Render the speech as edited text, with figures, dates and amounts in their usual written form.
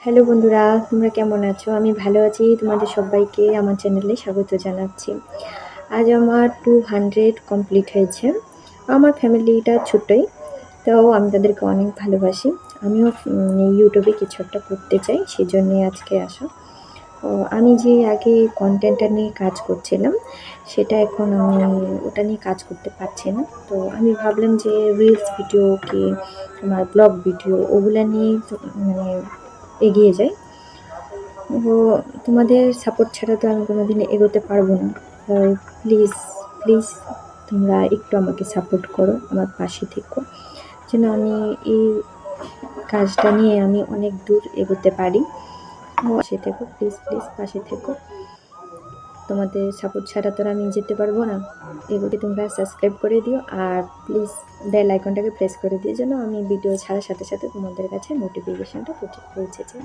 Hello বন্ধুরা, তোমরা কেমন আছো? আমি ভালো আছি। তোমাদের সবাইকে আমার চ্যানেলে স্বাগত জানাচ্ছি। আজ আমার 200 কমপ্লিট হয়েছে। আমার ফ্যামিলিটা ছোটই, তাও আমি তাদেরকে অনেক ভালোবাসি। আমিও ইউটিউবে কিছু একটা করতে চাই, সেজন্যই আজকে আসা। ও আমি যে আগে কনটেন্টটা নিয়ে কাজ করছিলাম, সেটা এখন আমি ওটা নিয়ে কাজ করতে পারছি না। তো আমি ভাবলাম যে রিলস ভিডিও কি আমার ব্লগ ভিডিও ওগুলা নিয়েই মানে এগিয়ে যাই। ও তোমাদের সাপোর্ট ছাড়া তো আমি কোনোদিন এগোতে পারবো না। তাই প্লিজ, প্লিজ তোমরা একটু আমাকে সাপোর্ট করো, আমার পাশে থেকো, যেন আমি এই কাজটা নিয়ে আমি অনেক দূর এগোতে পারি। পাশে থেকো, প্লিজ প্লিজ পাশে থেকো। তোমাদের সাপোর্ট ছাড়া তো আর আমি যেতে পারবো না। এগুলি তোমরা সাবস্ক্রাইব করে দিও, আর প্লিজ বেল আইকনটাকে প্রেস করে দিও, যেন আমি ভিডিও ছাড়ার সাথে সাথে তোমাদের কাছে নোটিফিকেশানটা পৌঁছে যায়।